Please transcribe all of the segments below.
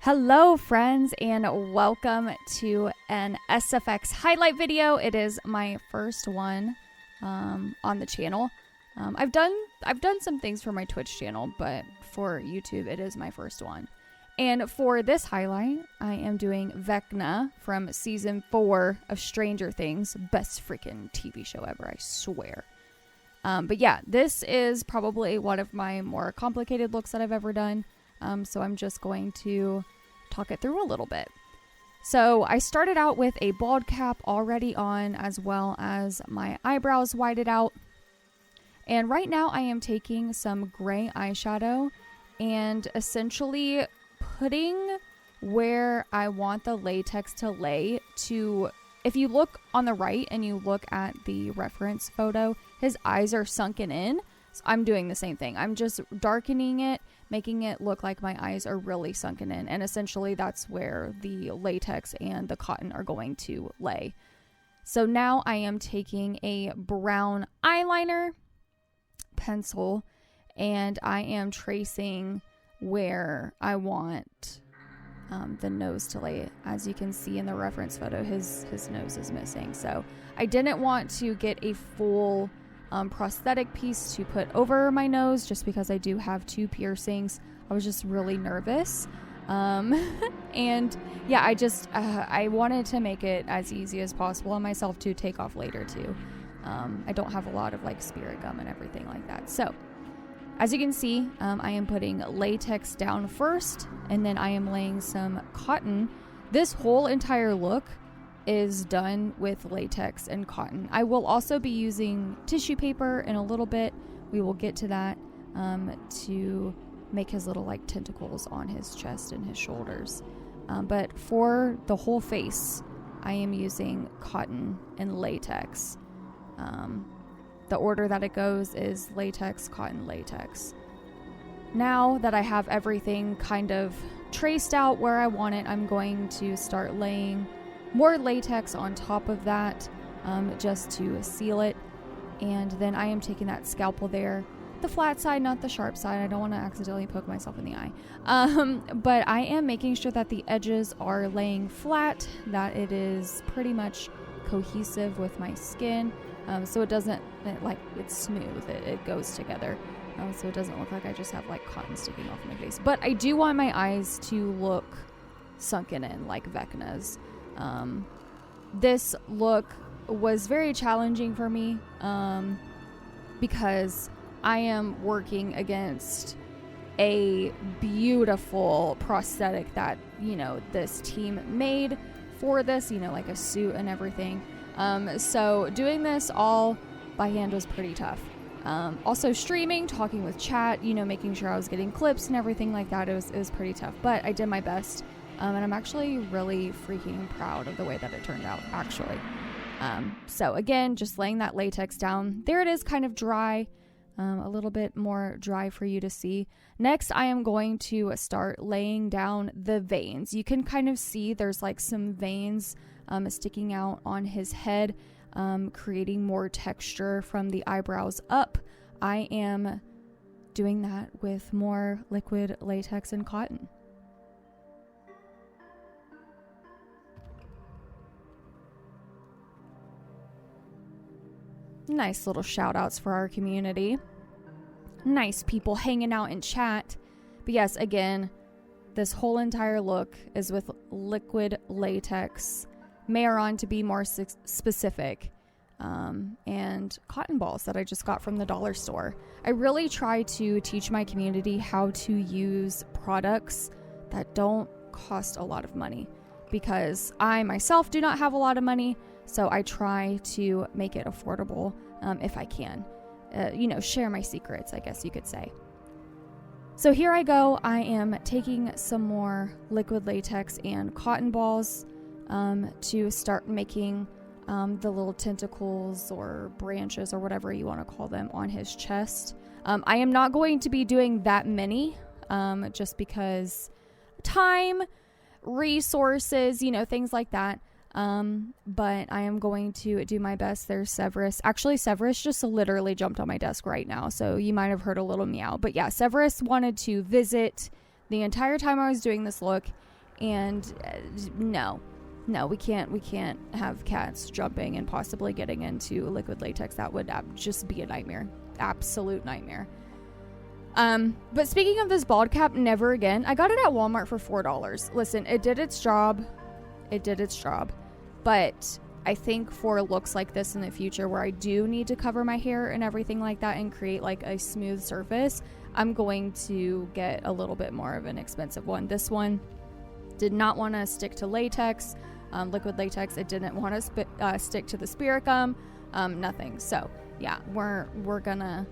Hello friends, and welcome to an SFX Highlight video. It is my first one on the channel. I've done some things for my Twitch channel, but for YouTube it is my first one. And for this highlight, I am doing Vecna from season 4 of Stranger Things. Best freaking TV show ever, I swear. But yeah, this is probably one of my more complicated looks that I've ever done. So I'm just going to talk it through a little bit. So I started out with a bald cap already on, as well as my eyebrows whited out. And right now I am taking some gray eyeshadow and essentially putting where I want the latex to lay to, if you look on the right and you look at the reference photo, his eyes are sunken in. So I'm doing the same thing. I'm just darkening it, making it look like my eyes are really sunken in. And essentially that's where the latex and the cotton are going to lay. So now I am taking a brown eyeliner pencil and I am tracing where I want the nose to lay. As you can see in the reference photo, his nose is missing. So I didn't want to get a full prosthetic piece to put over my nose just because I do have 2 piercings. I was just really nervous. And yeah, I wanted to make it as easy as possible on myself to take off later too. I don't have a lot of like spirit gum and everything like that. So as you can see, I am putting latex down first, and then I am laying some cotton. This whole entire look is done with latex and cotton. I will also be using tissue paper in a little bit. We will get to that to make his little like tentacles on his chest and his shoulders. But for the whole face, I am using cotton and latex. The order that it goes is latex, cotton, latex. Now that I have everything kind of traced out where I want it, I'm going to start laying more latex on top of that just to seal it. And then I am taking that scalpel there, the flat side, not the sharp side. I don't want to accidentally poke myself in the eye. But I am making sure that the edges are laying flat, that it is pretty much cohesive with my skin. So it doesn't, it's smooth, it goes together. So it doesn't look like I just have like cotton sticking off my face. But I do want my eyes to look sunken in like Vecna's. This look was very challenging for me because I am working against a beautiful prosthetic that, this team made for this, like a suit and everything. So doing this all by hand was pretty tough. Also streaming, talking with chat, making sure I was getting clips and everything like that. It was pretty tough, but I did my best. And I'm actually really freaking proud of the way that it turned out, actually. So again, just laying that latex down. There it is, kind of dry, a little bit more dry for you to see. Next, I am going to start laying down the veins. You can kind of see there's like some veins sticking out on his head, creating more texture from the eyebrows up. I am doing that with more liquid latex and cotton. Nice little shout outs for our community. Nice people hanging out in chat. But yes, again, this whole entire look is with liquid latex, Mayoron to be more specific, and cotton balls that I just got from the dollar store. I really try to teach my community how to use products that don't cost a lot of money, because I myself do not have a lot of money. So I try to make it affordable if I can. Share my secrets, I guess you could say. So here I go. I am taking some more liquid latex and cotton balls to start making the little tentacles or branches or whatever you want to call them on his chest. I am not going to be doing that many just because time, resources, things like that. But I am going to do my best. There's Severus. Actually, Severus just literally jumped on my desk right now, so you might have heard a little meow. But yeah, Severus wanted to visit the entire time I was doing this look, And no, we can't have cats jumping and possibly getting into liquid latex. That would just be a nightmare. Absolute nightmare. But speaking of this bald cap, never again. I got it at Walmart for $4. Listen, it did its job. But I think for looks like this in the future, where I do need to cover my hair and everything like that and create like a smooth surface, I'm going to get a little bit more of an expensive one. This one did not want to stick to latex, liquid latex. It didn't want to stick to the spirit gum, nothing. So yeah, we're gonna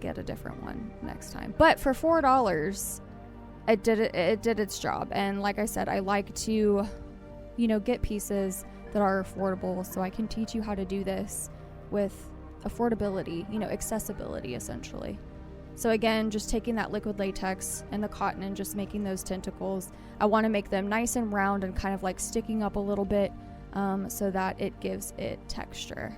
get a different one next time. But for $4, it did its job. And like I said, I like to, get pieces that are affordable, so I can teach you how to do this with affordability, accessibility essentially. So again, just taking that liquid latex and the cotton and just making those tentacles. I want to make them nice and round and kind of like sticking up a little bit, so that it gives it texture.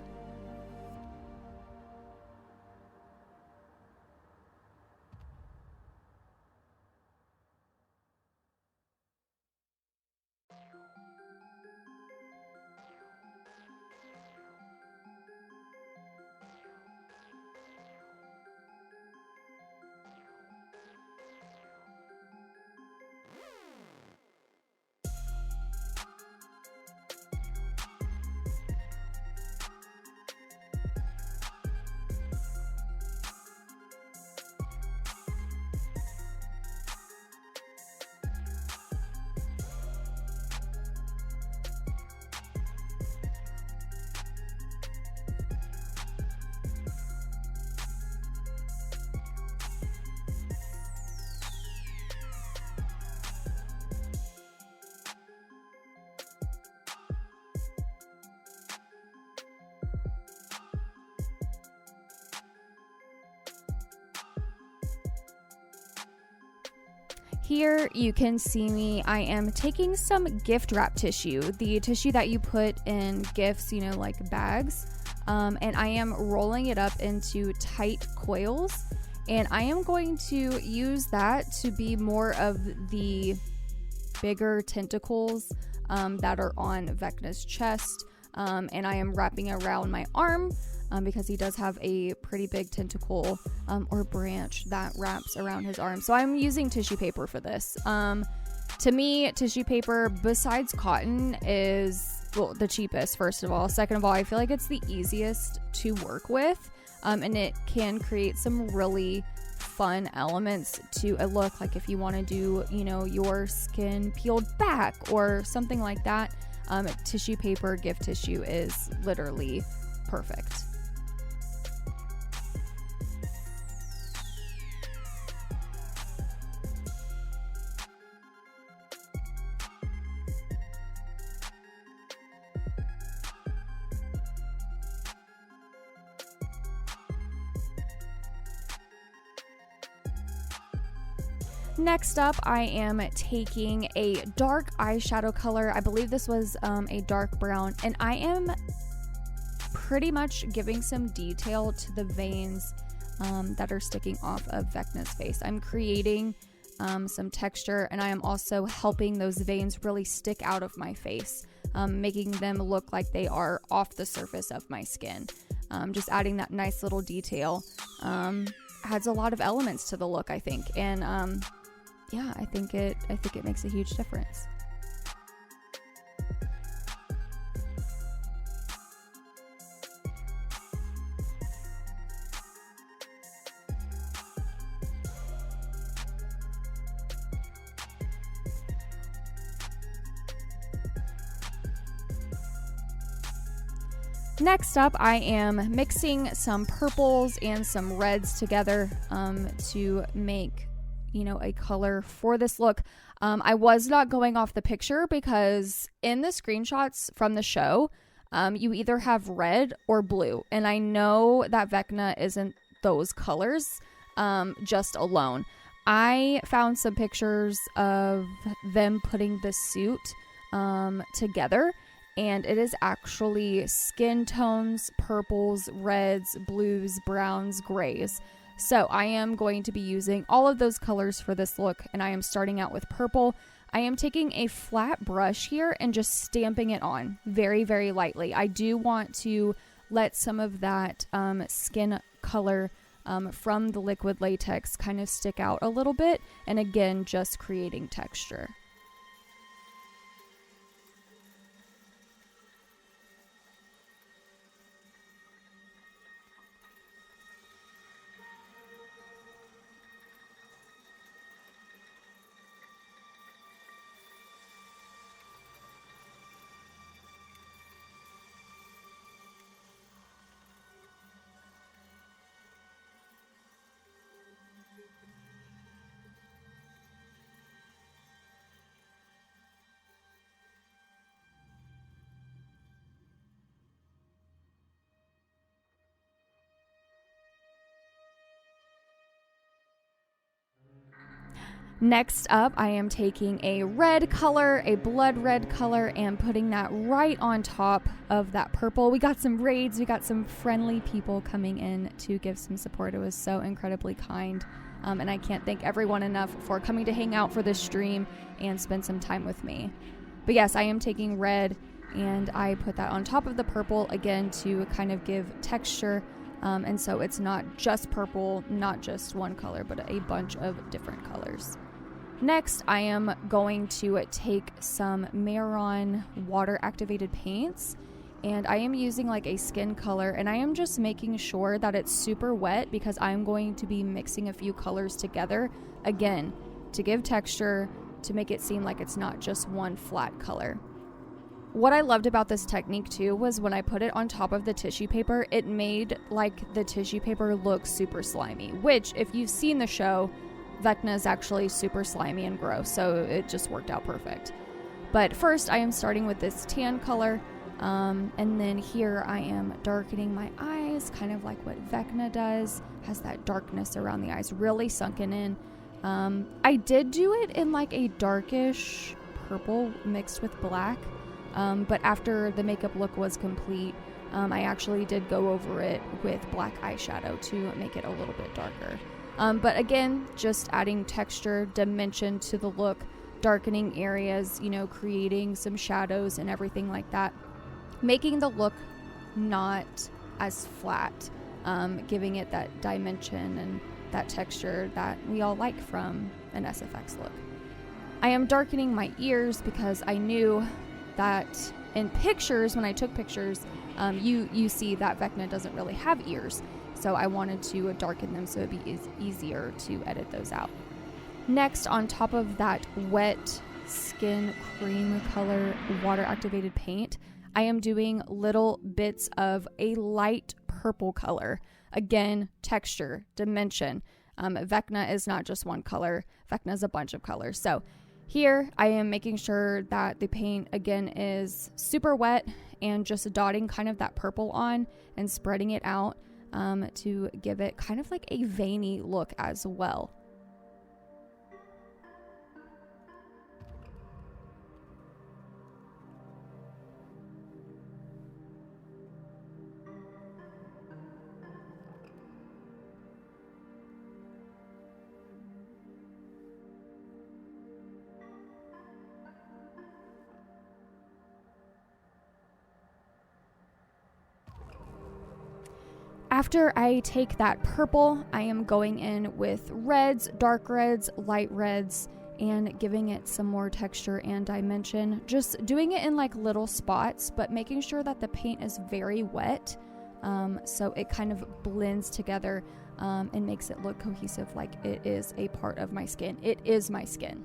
Here you can see me, I am taking some gift wrap tissue, the tissue that you put in gifts, like bags, and I am rolling it up into tight coils, and I am going to use that to be more of the bigger tentacles that are on Vecna's chest, and I am wrapping around my arm, because he does have a pretty big tentacle or branch that wraps around his arm. So I'm using tissue paper for this. To me, tissue paper, besides cotton, is the cheapest, first of all. Second of all, I feel like it's the easiest to work with, and it can create some really fun elements to a look. Like if you want to do, your skin peeled back or something like that, tissue paper, gift tissue is literally perfect. Next up, I am taking a dark eyeshadow color. I believe this was a dark brown, and I am pretty much giving some detail to the veins that are sticking off of Vecna's face. I'm creating some texture, and I am also helping those veins really stick out of my face, making them look like they are off the surface of my skin. Just adding that nice little detail adds a lot of elements to the look, I think, and yeah, I think it makes a huge difference. Next up, I am mixing some purples and some reds together to make a color for this look. I was not going off the picture because in the screenshots from the show, you either have red or blue. And I know that Vecna isn't those colors just alone. I found some pictures of them putting the suit together, and it is actually skin tones, purples, reds, blues, browns, grays. So I am going to be using all of those colors for this look, and I am starting out with purple. I am taking a flat brush here and just stamping it on very, very lightly. I do want to let some of that skin color from the liquid latex kind of stick out a little bit, and again, just creating texture. Next up, I am taking a red color, a blood red color, and putting that right on top of that purple. We got some raids, we got some friendly people coming in to give some support. It was so incredibly kind, and I can't thank everyone enough for coming to hang out for this stream and spend some time with me. But yes, I am taking red, and I put that on top of the purple, again, to kind of give texture, and so it's not just purple, not just one color, but a bunch of different colors. Next, I am going to take some Maron water activated paints, and I am using like a skin color, and I am just making sure that it's super wet because I'm going to be mixing a few colors together, again, to give texture, to make it seem like it's not just one flat color. What I loved about this technique too was when I put it on top of the tissue paper, it made like the tissue paper look super slimy, which if you've seen the show, Vecna is actually super slimy and gross, so it just worked out perfect. But first, I am starting with this tan color, and then here I am darkening my eyes, kind of like what Vecna does, has that darkness around the eyes really sunken in. I did do it in like a darkish purple mixed with black, but after the makeup look was complete, I actually did go over it with black eyeshadow to make it a little bit darker. But again, just adding texture, dimension to the look, darkening areas, you know, creating some shadows and everything like that. Making the look not as flat, giving it that dimension and that texture that we all like from an SFX look. I am darkening my ears because I knew that in pictures, when I took pictures, you see that Vecna doesn't really have ears. So I wanted to darken them so it'd be easier to edit those out. Next, on top of that wet skin cream color water activated paint, I am doing little bits of a light purple color. Again, texture, dimension. Vecna is not just one color. Vecna is a bunch of colors. So here I am making sure that the paint again is super wet and just dotting kind of that purple on and spreading it out. To give it kind of like a veiny look as well. After I take that purple, I am going in with reds, dark reds, light reds, and giving it some more texture and dimension. Just doing it in like little spots, but making sure that the paint is very wet, so it kind of blends together and makes it look cohesive, like it is a part of my skin. It is my skin.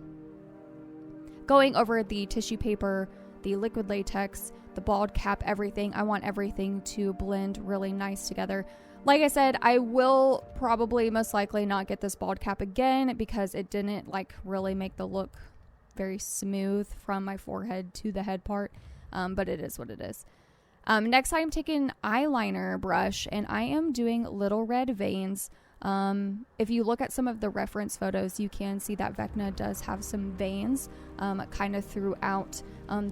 Going over the tissue paper, the liquid latex, the bald cap, everything. I want everything to blend really nice together. Like I said, I will probably most likely not get this bald cap again because it didn't like really make the look very smooth from my forehead to the head part, but it is what it is. Next, I'm taking an eyeliner brush and I am doing little red veins. If you look at some of the reference photos, you can see that Vecna does have some veins kind of throughout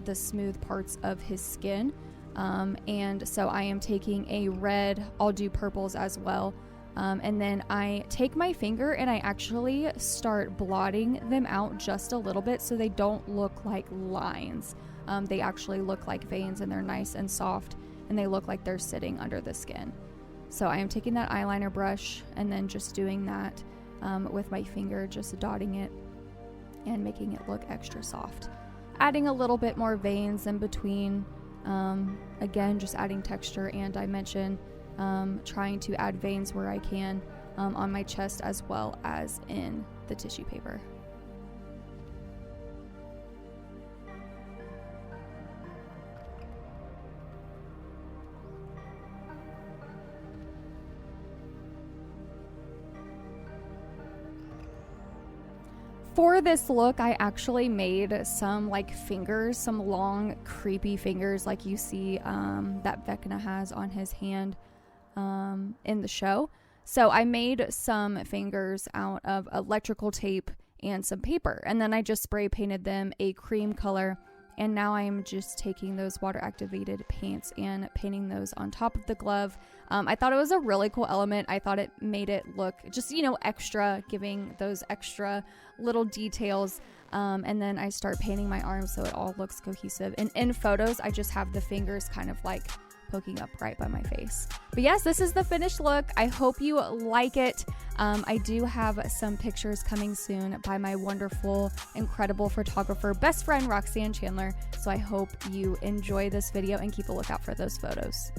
the smooth parts of his skin. And so I am taking a red, I'll do purples as well, And then I take my finger and I actually start blotting them out just a little bit so they don't look like lines. They actually look like veins, and they're nice and soft, and they look like they're sitting under the skin. So I am taking that eyeliner brush and then just doing that with my finger, just dotting it and making it look extra soft. Adding a little bit more veins in between, again, just adding texture, and I mentioned trying to add veins where I can on my chest as well as in the tissue paper. For this look, I actually made some like fingers, some long, creepy fingers like you see that Vecna has on his hand in the show. So I made some fingers out of electrical tape and some paper, and then I just spray painted them a cream color. And now I'm just taking those water activated paints and painting those on top of the glove. I thought it was a really cool element. I thought it made it look just, you know, extra, giving those extra little details. And then I start painting my arms so it all looks cohesive. And in photos, I just have the fingers kind of like poking up right by my face. But yes, this is the finished look. I hope you like it. I do have some pictures coming soon by my wonderful, incredible photographer, best friend, Roxanne Chandler. So I hope you enjoy this video and keep a lookout for those photos.